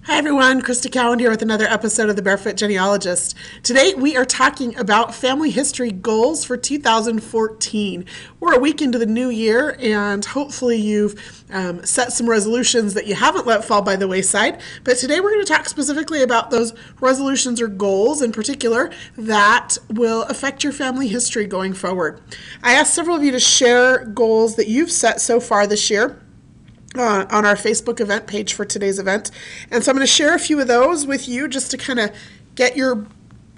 Hi everyone, Crista Cowan here with another episode of The Barefoot Genealogist. Today we are talking about family history goals for 2014. We're a week into the new year and hopefully you've set some resolutions that you haven't let fall by the wayside. But today we're going to talk specifically about those resolutions or goals in particular that will affect your family history going forward. I asked several of you to share goals that you've set so far this year on our Facebook event page for today's event. And so I'm going to share a few of those with you just to kind of get your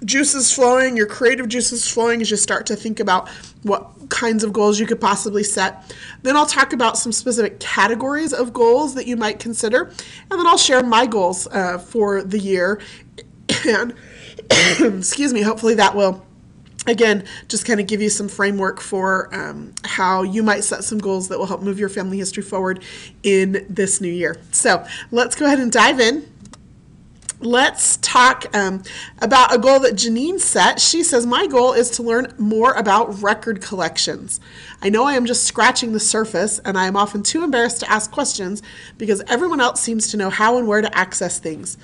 juices flowing, your creative juices flowing as you start to think about what kinds of goals you could possibly set. Then I'll talk about some specific categories of goals that you might consider. And then I'll share my goals for the year. And excuse me, hopefully that will again, just kind of give you some framework for how you might set some goals that will help move your family history forward in this new year. So let's go ahead and dive in. Let's talk about a goal that Janine set. She says, my goal is to learn more about record collections. I know I am just scratching the surface and I am often too embarrassed to ask questions because everyone else seems to know how and where to access things.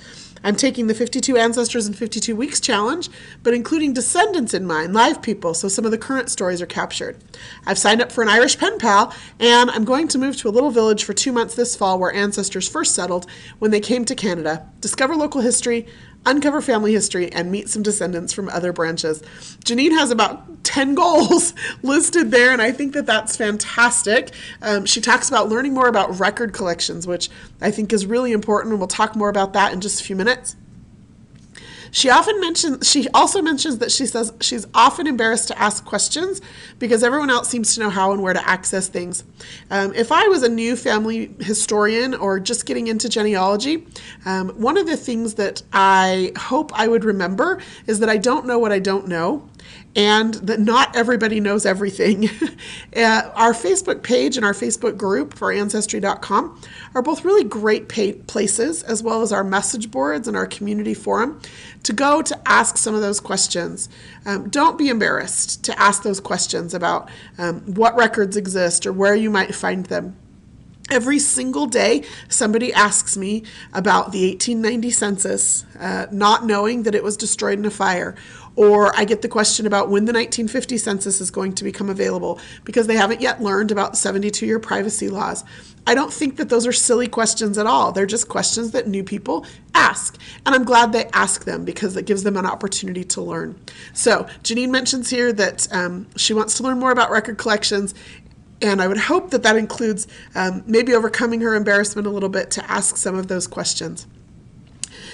I'm taking the 52 Ancestors in 52 Weeks challenge, but including descendants in mind, live people, so some of the current stories are captured. I've signed up for an Irish pen pal, and I'm going to move to a little village for 2 months this fall where ancestors first settled when they came to Canada, discover local history, uncover family history, and meet some descendants from other branches. Janine has about 10 goals listed there, and I think that that's fantastic. She talks about learning more about record collections, which I think is really important, and we'll talk more about that in just a few minutes. She also mentions that she says she's often embarrassed to ask questions because everyone else seems to know how and where to access things. If I was a new family historian or just getting into genealogy, one of the things that I hope I would remember is that I don't know what I don't know, and that not everybody knows everything. Our Facebook page and our Facebook group for Ancestry.com are both really great places, as well as our message boards and our community forum, to go to ask some of those questions. Don't be embarrassed to ask those questions about what records exist or where you might find them. Every single day, somebody asks me about the 1890 census, not knowing that it was destroyed in a fire. Or I get the question about when the 1950 census is going to become available because they haven't yet learned about 72-year privacy laws. I don't think that those are silly questions at all. They're just questions that new people ask. And I'm glad they ask them because it gives them an opportunity to learn. So Janine mentions here that she wants to learn more about record collections. And I would hope that that includes maybe overcoming her embarrassment a little bit to ask some of those questions.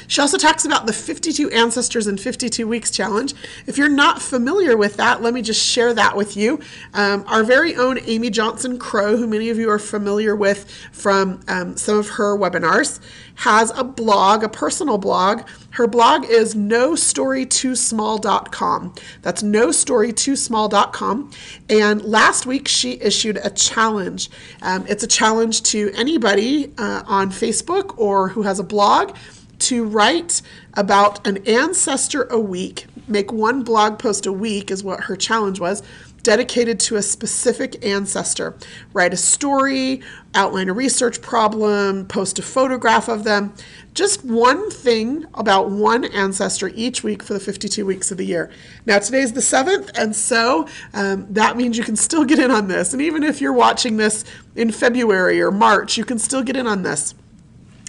She also talks about the 52 Ancestors in 52 Weeks challenge. If you're not familiar with that, let me just share that with you. Our very own Amy Johnson Crow, who many of you are familiar with from some of her webinars, has a blog, a personal blog. Her blog is nostorytoosmall.com. That's nostorytoosmall.com. And last week she issued a challenge. It's a challenge to anybody on Facebook or who has a blog to write about an ancestor a week. Make one blog post a week is what her challenge was, dedicated to a specific ancestor. Write a story, outline a research problem, post a photograph of them. Just one thing about one ancestor each week for the 52 weeks of the year. Now today's the 7th, and so that means you can still get in on this. And even if you're watching this in February or March, you can still get in on this.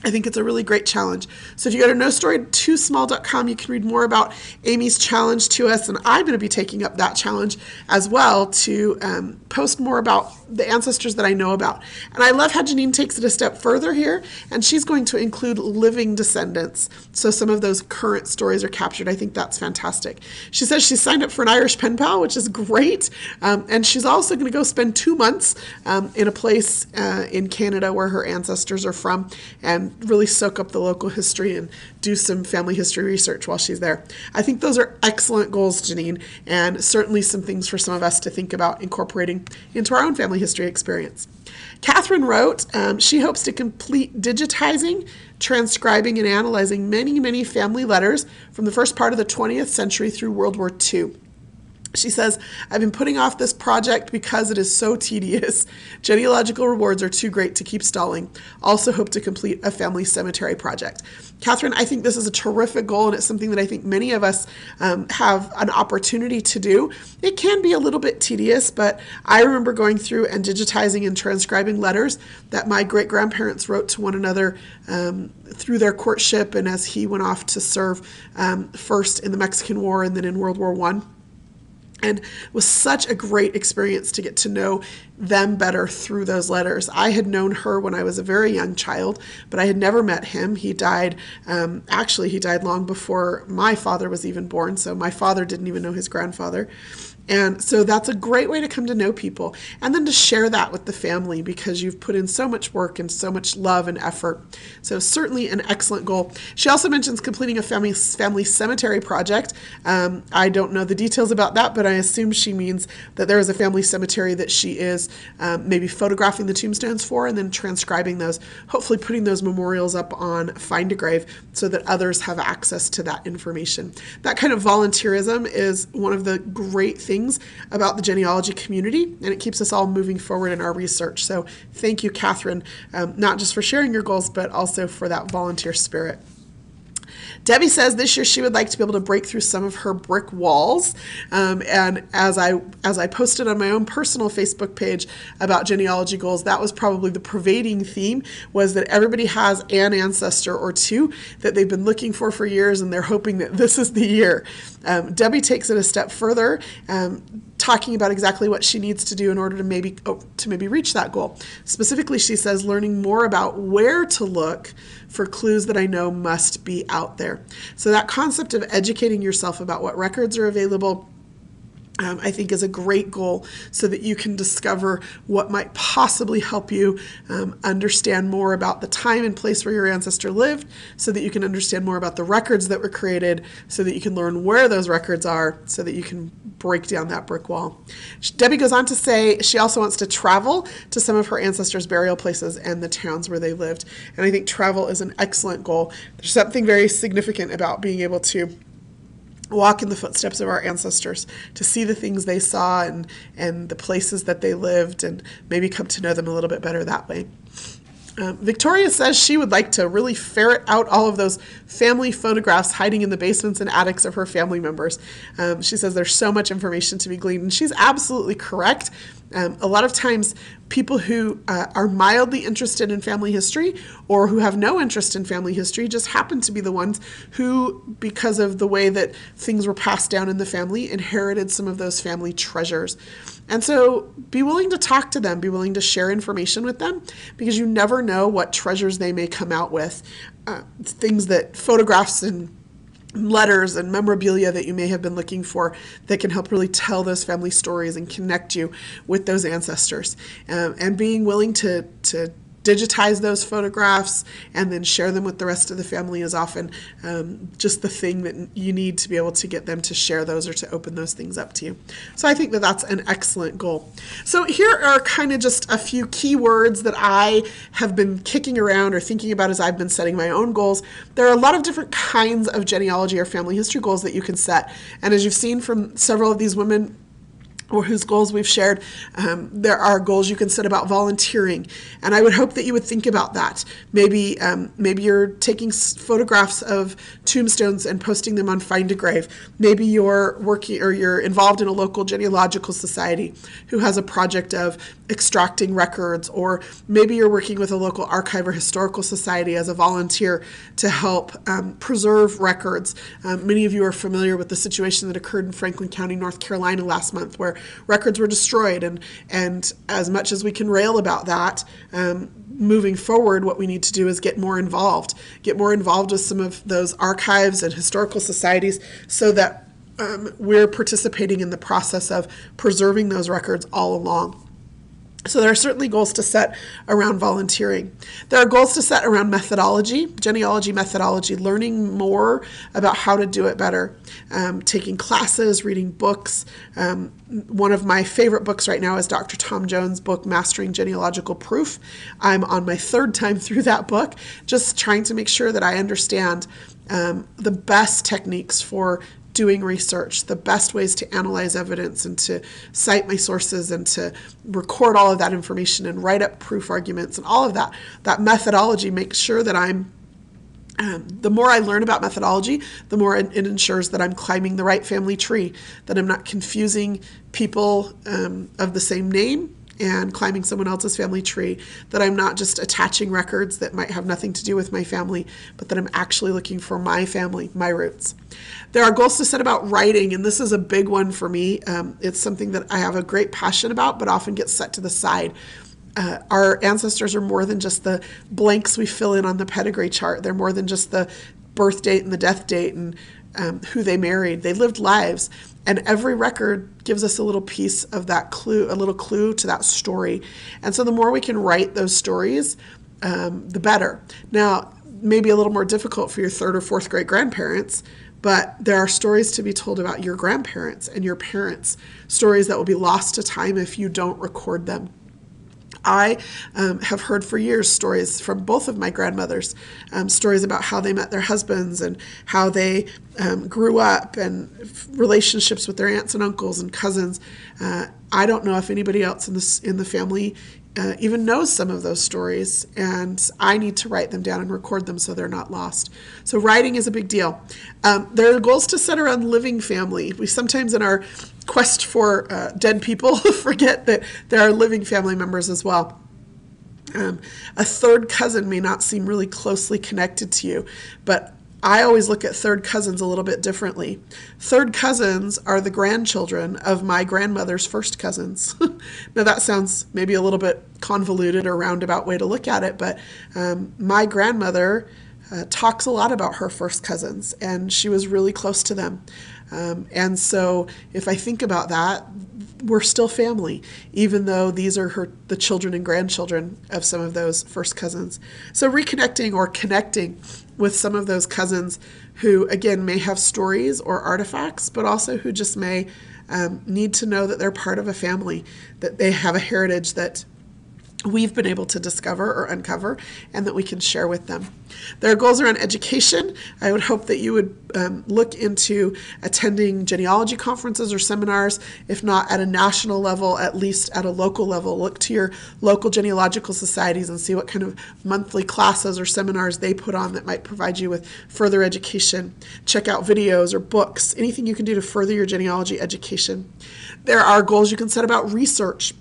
I think it's a really great challenge. So if you go to nostorytoosmall.com, you can read more about Amy's challenge to us, and I'm going to be taking up that challenge as well to post more about the ancestors that I know about. And I love how Janine takes it a step further here, and she's going to include living descendants. So some of those current stories are captured. I think that's fantastic. She says she signed up for an Irish pen pal, which is great, and she's also going to go spend 2 months in a place in Canada where her ancestors are from, and really soak up the local history and do some family history research while she's there. I think those are excellent goals, Janine, and certainly some things for some of us to think about incorporating into our own family history experience. Catherine wrote, she hopes to complete digitizing, transcribing, and analyzing many, many family letters from the first part of the 20th century through World War II. She says, I've been putting off this project because it is so tedious. Genealogical rewards are too great to keep stalling. Also hope to complete a family cemetery project. Catherine, I think this is a terrific goal, and it's something that I think many of us have an opportunity to do. It can be a little bit tedious, but I remember going through and digitizing and transcribing letters that my great-grandparents wrote to one another through their courtship and as he went off to serve first in the Mexican War and then in World War I. And it was such a great experience to get to know them better through those letters. I had known her when I was a very young child, but I had never met him. He died, actually he died long before my father was even born, so my father didn't even know his grandfather. And so that's a great way to come to know people, and then to share that with the family because you've put in so much work and so much love and effort. So certainly an excellent goal. She also mentions completing a family cemetery project. I don't know the details about that, but I assume she means that there is a family cemetery that she is maybe photographing the tombstones for and then transcribing those, hopefully putting those memorials up on Find a Grave so that others have access to that information. That kind of volunteerism is one of the great things about the genealogy community, and it keeps us all moving forward in our research. So thank you, Catherine, not just for sharing your goals, but also for that volunteer spirit. Debbie says this year she would like to be able to break through some of her brick walls. And as I posted on my own personal Facebook page about genealogy goals, that was probably the pervading theme, was that everybody has an ancestor or two that they've been looking for years, and they're hoping that this is the year. Debbie takes it a step further, talking about exactly what she needs to do in order to maybe reach that goal. Specifically, she says learning more about where to look for clues that I know must be out there. So that concept of educating yourself about what records are available, I think is a great goal so that you can discover what might possibly help you understand more about the time and place where your ancestor lived, so that you can understand more about the records that were created, so that you can learn where those records are, so that you can break down that brick wall. Debbie goes on to say she also wants to travel to some of her ancestors' burial places and the towns where they lived. And I think travel is an excellent goal. There's something very significant about being able to walk in the footsteps of our ancestors, to see the things they saw and the places that they lived, and maybe come to know them a little bit better that way. Victoria says she would like to really ferret out all of those family photographs hiding in the basements and attics of her family members. She says there's so much information to be gleaned, and she's absolutely correct. A lot of times people who are mildly interested in family history or who have no interest in family history just happen to be the ones who, because of the way that things were passed down in the family, inherited some of those family treasures. And so be willing to talk to them, be willing to share information with them, because you never know what treasures they may come out with. Things that photographs and letters and memorabilia that you may have been looking for that can help really tell those family stories and connect you with those ancestors. And being willing to digitize those photographs and then share them with the rest of the family is often just the thing that you need to be able to get them to share those or to open those things up to you. So I think that that's an excellent goal. So here are kind of just a few key words that I have been kicking around or thinking about as I've been setting my own goals. There are a lot of different kinds of genealogy or family history goals that you can set. And as you've seen from several of these women or whose goals we've shared, there are goals you can set about volunteering. And I would hope that you would think about that. Maybe you're taking photographs of tombstones and posting them on Find a Grave. Maybe you're working or you're involved in a local genealogical society who has a project of extracting records, or maybe you're working with a local archive or historical society as a volunteer to help preserve records. Many of you are familiar with the situation that occurred in Franklin County, North Carolina last month, where records were destroyed, and as much as we can rail about that, moving forward, what we need to do is get more involved with some of those archives and historical societies so that we're participating in the process of preserving those records all along. So there are certainly goals to set around volunteering. There are goals to set around methodology, genealogy methodology, learning more about how to do it better, taking classes, reading books. One of my favorite books right now is Dr. Tom Jones' book, Mastering Genealogical Proof. I'm on my third time through that book, just trying to make sure that I understand the best techniques for doing research, the best ways to analyze evidence and to cite my sources and to record all of that information and write up proof arguments and all of that. That methodology makes sure that the more I learn about methodology, the more it ensures that I'm climbing the right family tree, that I'm not confusing people of the same name and climbing someone else's family tree, that I'm not just attaching records that might have nothing to do with my family, but that I'm actually looking for my family, my roots. There are goals to set about writing, and this is a big one for me. It's something that I have a great passion about, but often gets set to the side. Our ancestors are more than just the blanks we fill in on the pedigree chart. They're more than just the birth date and the death date and who they married. They lived lives, and every record gives us a little piece of that clue, a little clue to that story. And so the more we can write those stories, the better. Now, maybe a little more difficult for your third or fourth great grandparents, but there are stories to be told about your grandparents and your parents, stories that will be lost to time if you don't record them. I have heard for years stories from both of my grandmothers, stories about how they met their husbands and how they grew up and relationships with their aunts and uncles and cousins. I don't know if anybody else in the family even knows some of those stories, and I need to write them down and record them so they're not lost. So writing is a big deal. There are goals to set around living family. We sometimes in our quest for dead people forget that there are living family members as well. A third cousin may not seem really closely connected to you, but I always look at third cousins a little bit differently. Third cousins are the grandchildren of my grandmother's first cousins. Now that sounds maybe a little bit convoluted or roundabout way to look at it, but my grandmother talks a lot about her first cousins, and she was really close to them. And so if I think about that, we're still family, even though these are the children and grandchildren of some of those first cousins. So reconnecting or connecting with some of those cousins who, again, may have stories or artifacts, but also who just may need to know that they're part of a family, that they have a heritage that we've been able to discover or uncover and that we can share with them. There are goals around education. I would hope that you would look into attending genealogy conferences or seminars, if not at a national level, at least at a local level. Look to your local genealogical societies and see what kind of monthly classes or seminars they put on that might provide you with further education. Check out videos or books, anything you can do to further your genealogy education. There are goals you can set about research.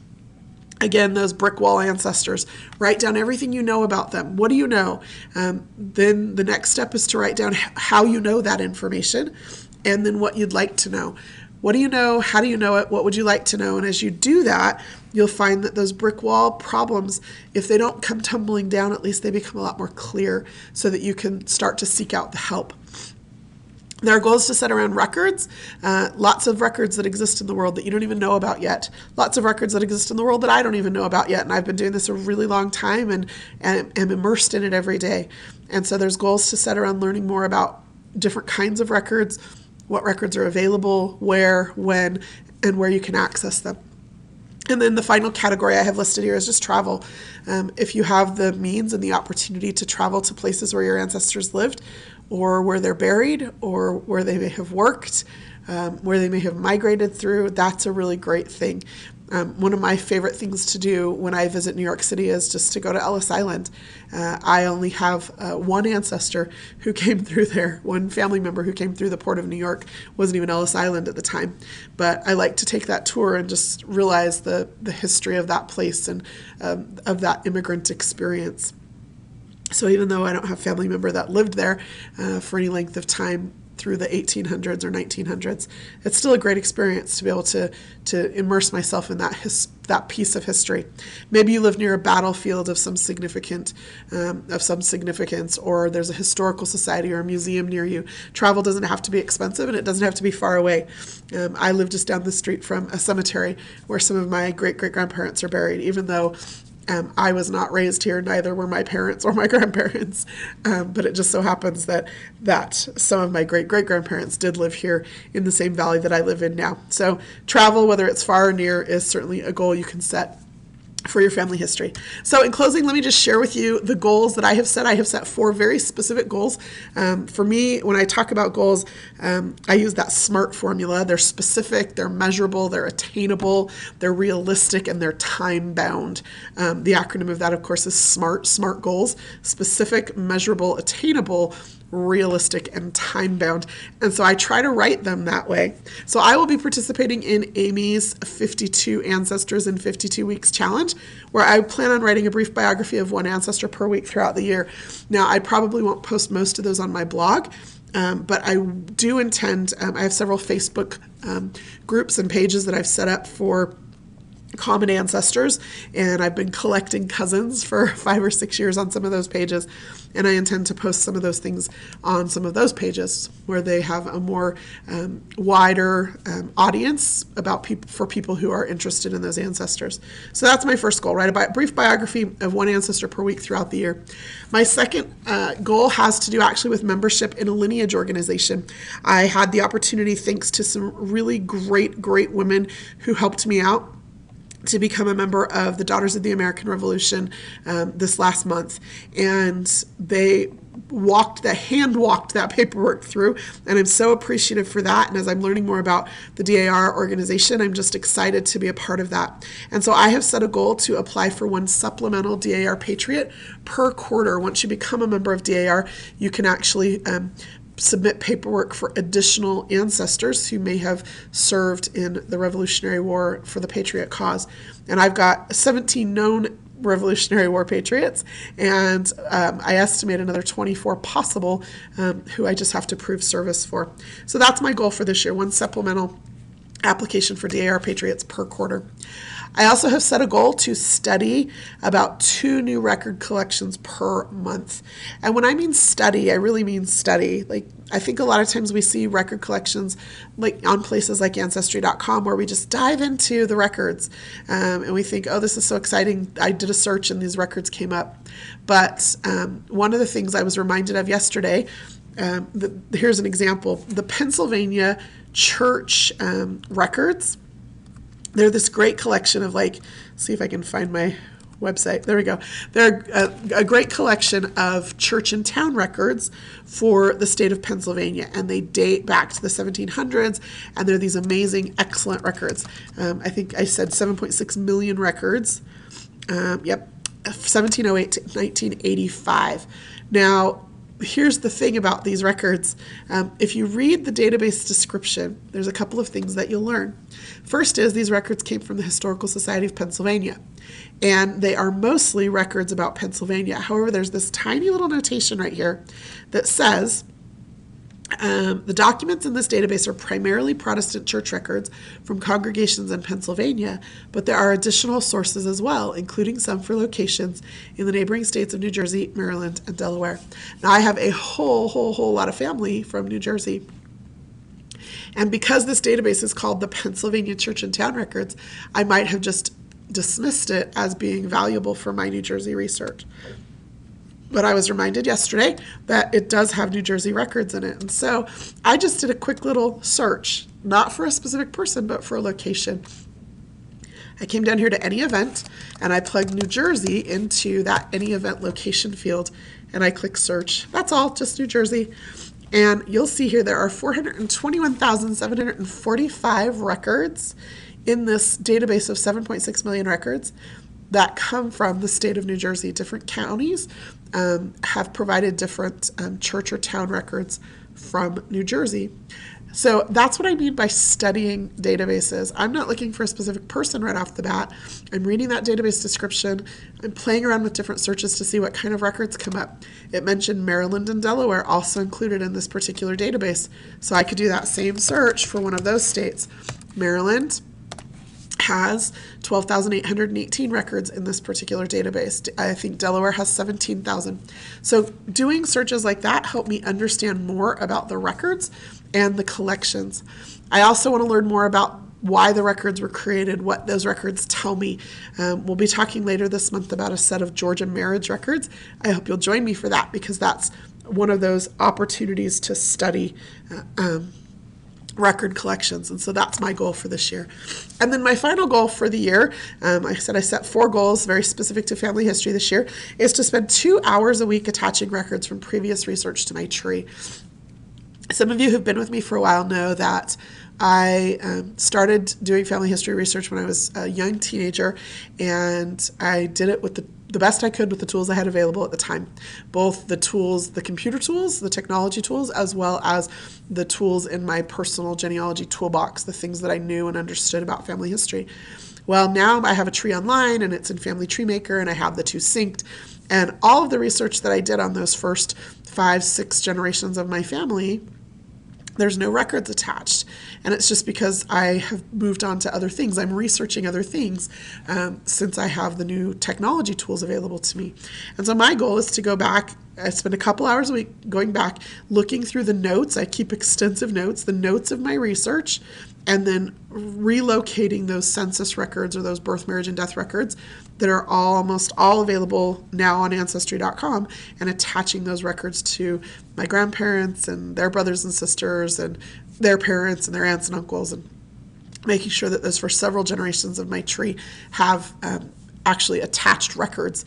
Again, those brick wall ancestors. Write down everything you know about them. What do you know? Then the next step is to write down how you know that information and then what you'd like to know. What do you know? How do you know it? What would you like to know? And as you do that, you'll find that those brick wall problems, if they don't come tumbling down, at least they become a lot more clear so that you can start to seek out the help. There are goals to set around records, lots of records that exist in the world that you don't even know about yet, lots of records that exist in the world that I don't even know about yet, and I've been doing this a really long time and am immersed in it every day. And so there's goals to set around learning more about different kinds of records, what records are available, where, when, and where you can access them. And then the final category I have listed here is just travel. If you have the means and the opportunity to travel to places where your ancestors lived, or where they're buried, or where they may have worked, where they may have migrated through, that's a really great thing. One of my favorite things to do when I visit New York City is just to go to Ellis Island. I only have one ancestor who came through there, one family member who came through the port of New York, wasn't even Ellis Island at the time. But I like to take that tour and just realize the history of that place and of that immigrant experience. So even though I don't have a family member that lived there for any length of time through the 1800s or 1900s, it's still a great experience to be able to immerse myself in that piece of history. Maybe you live near a battlefield of some significance, or there's a historical society or a museum near you. Travel doesn't have to be expensive, and it doesn't have to be far away. I live just down the street from a cemetery where some of my great-great-grandparents are buried, even though I was not raised here, neither were my parents or my grandparents, but it just so happens that some of my great-great-grandparents did live here in the same valley that I live in now. So travel, whether it's far or near, is certainly a goal you can set. for your family history. So in closing, let me just share with you the goals that I have set. I have set 4 very specific goals. For me, when I talk about goals, I use that SMART formula. They're specific, they're measurable, they're attainable, they're realistic, and they're time-bound. The acronym of that, of course, is SMART. SMART goals: specific, measurable, attainable, realistic, and time-bound. And so I try to write them that way. So I will be participating in Amy's 52 Ancestors in 52 Weeks challenge, where I plan on writing a brief biography of one ancestor per week throughout the year. Now, I probably won't post most of those on my blog, but I do intend, I have several Facebook groups and pages that I've set up for common ancestors, and I've been collecting cousins for 5 or 6 years on some of those pages, and I intend to post some of those things on some of those pages where they have a more wider audience for people who are interested in those ancestors. So that's my first goal, write a brief biography of one ancestor per week throughout the year. My second goal has to do actually with membership in a lineage organization. I had the opportunity, thanks to some really great hand-women who helped me out, to become a member of the Daughters of the American Revolution this last month. And they hand walked that paperwork through, and I'm so appreciative for that. And as I'm learning more about the DAR organization, I'm just excited to be a part of that. And so I have set a goal to apply for one supplemental DAR Patriot per quarter. Once you become a member of DAR, you can actually submit paperwork for additional ancestors who may have served in the Revolutionary War for the Patriot cause. And I've got 17 known Revolutionary War patriots, and I estimate another 24 possible who I just have to prove service for. So that's my goal for this year, one supplemental application for DAR Patriots per quarter. I also have set a goal to study about 2 new record collections per month. And when I mean study, I really mean study. Like, I think a lot of times we see record collections like on places like Ancestry.com, where we just dive into the records and we think, oh, this is so exciting. I did a search and these records came up. But one of the things I was reminded of yesterday, here's an example. The Pennsylvania church records, they're this great collection of, see if I can find my website. There we go. They're a great collection of church and town records for the state of Pennsylvania, and they date back to the 1700s, and they're these amazing, excellent records. I think I said 7.6 million records. 1708 to 1985. Now, here's the thing about these records. If you read the database description, there's a couple of things that you'll learn. First is these records came from the Historical Society of Pennsylvania, and they are mostly records about Pennsylvania. However, there's this tiny little notation right here that says, the documents in this database are primarily Protestant church records from congregations in Pennsylvania, but there are additional sources as well, including some for locations in the neighboring states of New Jersey, Maryland, and Delaware. Now, I have a whole lot of family from New Jersey. And because this database is called the Pennsylvania Church and Town Records, I might have just dismissed it as being valuable for my New Jersey research. But I was reminded yesterday that it does have New Jersey records in it. And so I just did a quick little search, not for a specific person, but for a location. I came down here to any event, and I plugged New Jersey into that any event location field, and I click search. That's all, just New Jersey. And you'll see here there are 421,745 records in this database of 7.6 million records that come from the state of New Jersey. Different counties have provided different church or town records from New Jersey. So that's what I mean by studying databases. I'm not looking for a specific person right off the bat. I'm reading that database description. I'm playing around with different searches to see what kind of records come up. It mentioned Maryland and Delaware also included in this particular database. So I could do that same search for one of those states. Maryland has 12,818 records in this particular database. I think Delaware has 17,000. So doing searches like that help me understand more about the records and the collections. I also want to learn more about why the records were created, what those records tell me. We'll be talking later this month about a set of Georgia marriage records. I hope you'll join me for that, because that's one of those opportunities to study record collections. And so that's my goal for this year. And then my final goal for the year, I said I set 4 goals very specific to family history this year, is to spend 2 hours a week attaching records from previous research to my tree. Some of you who've been with me for a while know that I started doing family history research when I was a young teenager, and I did it with the best I could with the tools I had available at the time. Both the tools, the computer tools, the technology tools, as well as the tools in my personal genealogy toolbox, the things that I knew and understood about family history. Well, now I have a tree online, and it's in Family Tree Maker, and I have the 2 synced. And all of the research that I did on those first 5, 6 generations of my family, there's no records attached. And it's just because I have moved on to other things. I'm researching other things since I have the new technology tools available to me. And so my goal is to go back. I spend a couple hours a week going back, looking through the notes. I keep extensive notes, the notes of my research, and then relocating those census records or those birth, marriage, and death records that are almost all available now on Ancestry.com, and attaching those records to my grandparents and their brothers and sisters and their parents and their aunts and uncles, and making sure that those for several generations of my tree have actually attached records.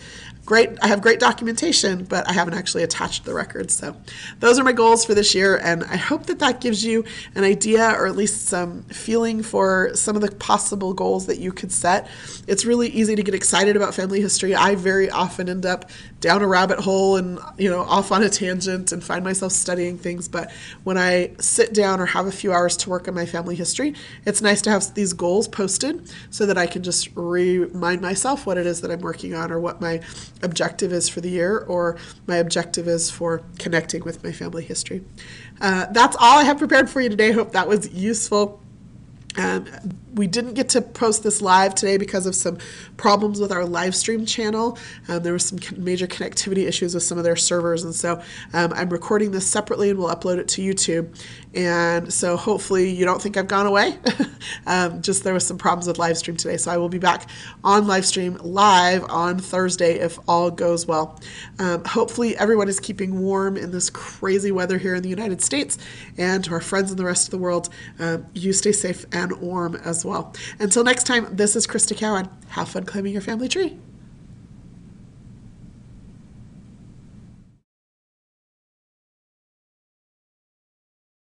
I have great documentation, but I haven't actually attached the records. So those are my goals for this year, and I hope that that gives you an idea, or at least some feeling for some of the possible goals that you could set. It's really easy to get excited about family history. I very often end up down a rabbit hole and off on a tangent and find myself studying things. But when I sit down or have a few hours to work on my family history, it's nice to have these goals posted so that I can just remind myself what it is that I'm working on, or what my objective is for the year, or my objective is for connecting with my family history. That's all I have prepared for you today. Hope that was useful. We didn't get to post this live today because of some problems with our live stream channel. There was some major connectivity issues with some of their servers, and so I'm recording this separately, and we'll upload it to YouTube. And so hopefully you don't think I've gone away. Just there was some problems with live stream today, so I will be back on live stream live on Thursday if all goes well. Hopefully everyone is keeping warm in this crazy weather here in the United States, and to our friends in the rest of the world, you stay safe and warm as well. Until next time, this is Crista Cowan. Have fun climbing your family tree.